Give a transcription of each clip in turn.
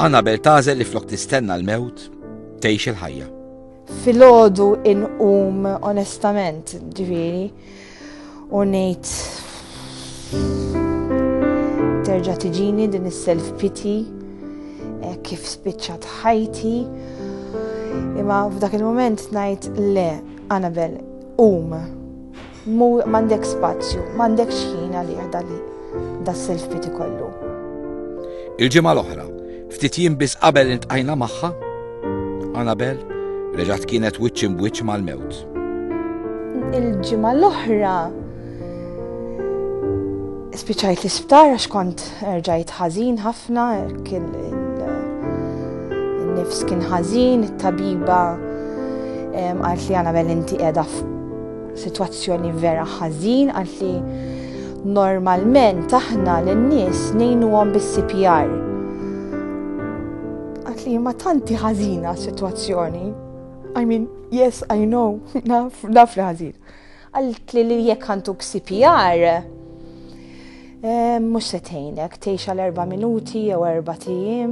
Annabel tażel li flok tistenna l-mewt tgħix il-ħajja. Filgħodu inqum onestament ġifieri u ngħid terġa' tiġini din is-self pity kif spiċċat ħajti. Imma f'dak il-moment ngħid le, Annabel, m'għandek spazju, m'għandekx ħin għalih da self pity kollu. Il-ġimgħa l-oħra, ftit jiem biss qabel intqajna magħha, Annabel reġgħet kienet wiċċ imwiċċ mal-mewt. Il-ġimgħa l-oħra spiċċajt l-isptar għax kont rġajt ħażin ħafna, il-nifs kien ħażin, it-tabiba qalt li Annabel inti qiegħda f'sitwazzjoni vera ħażin, qalt li normalment aħna lin-nies ngħinuhom bis-CPR. Qalt li ma tanti ħażina s-sitwazzjoni. I mean, yes, I know, naf li ħażin. Qalt li jekk għanduk CPR mhux se tgħinek tgħix għal 4 minuti jew 4 ijiem.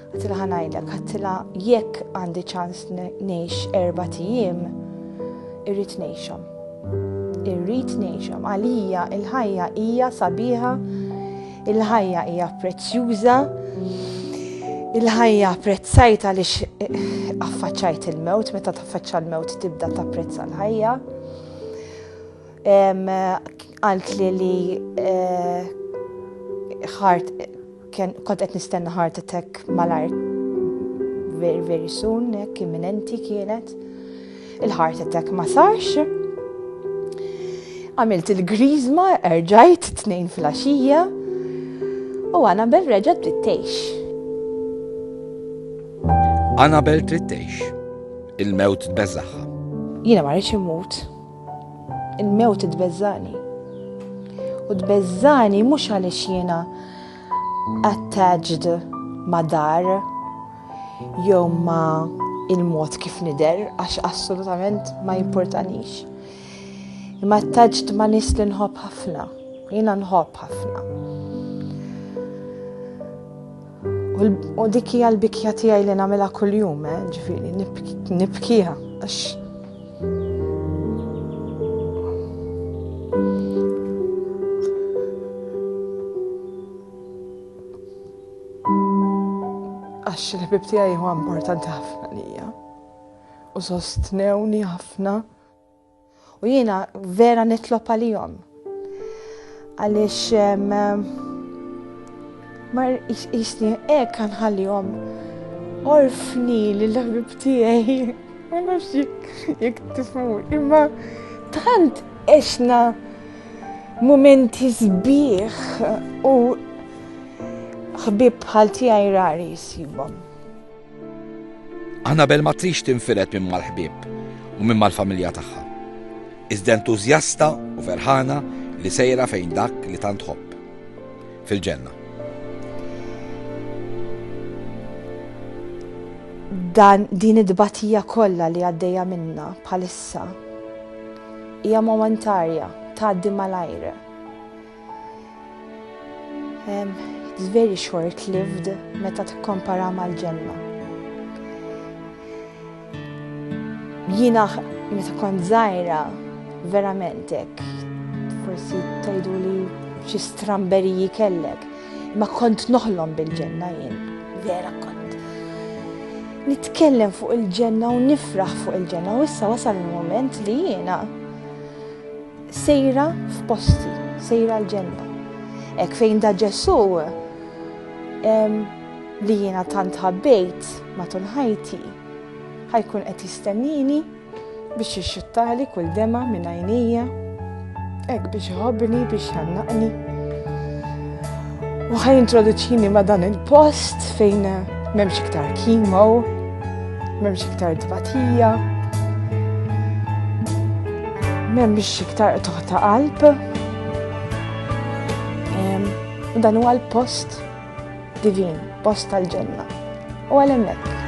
Għatila ħanajdlek, għatila jekk għandi ċans ngħix 4 ijiem, irrid ngħixhom. Irrid ngħixhom. Għalija il-ħajja hija sabiħa, il-ħajja hija prezzjuża, il-ħajja apprezzajt għaliex affaċċajt il-mewt, meta taffaċċa l-mewt tibda tapprezza l-ħajja. Għalt li kont qed nistenna heart attack malajr very very soon, imminenti kienet. Il-heart attack ma sarx. Għamilt il-griżma, erġajt 2 fil-għaxija u Annabel reġgħet trid tgħix. Annabel trid tgħix. Il-mewt tbeżżaħħa. Jiena ma rridx imut. Il-mewt tbeżżani. U tbeżżani mhux għaliex jiena attached ma' dar jew ma' il-mod kif nidher għax assolutament ma jimportanix. Imma attached ma' nies li nħobb ħafna. Jiena nħobb ħafna. U dik hija l-bikja tiegħi li nagħmilha kuljum, ġifieri nibkiha għax il-ħbib tiegħi huwa importanti ħafna lija u sostnewni ħafna u jiena vera nitlob għalihom għaliex mar jisni hekk nħallihom orfni lill-ħbib tiegħi. Ma nafx jekk tifhmu, imma tant għexna mumenti sbieħ u ħbib bħal tiegħi rari jsibhom. Annabel ma trix tinfiret minn mal-ħbieb u minn mal-familja tagħha. Iżda entużjasta u ferħana li sejra fejn dak li tant ħobb fil-ġenna. Din id-dbatija kollha li għaddejja minnha bħalissa hija momentarja, tgħaddi malajr. It's very short-lived meta tikkompara mal-ġenna. Jiena meta kont żgħira verament hekk, forsi tgħiduli xi stramberiji kellek, imma kont noħlom bil-ġenna jien, vera kont. Nitkellem fuq il-ġenna u nifraħ fuq il-ġenna u issa wasal il-moment li jiena sejra f'posti, sejra l-ġenna. Hekk fejn da Ġesu li jiena tant ħabbejt matul ħajti ħajkun qed jistennini biex jixxuttali kull dema minn għajnejja, hekk biex iħobbni, biex jannaqni. U ħajintroduċini ma' dan il-post fejn m'hemmx iktar kimo, m'hemmx iktar dbatija, m'hemmx iktar toħta qalb. U dan huwa l-post divin, post tal-ġenna. U għal hemmhekk.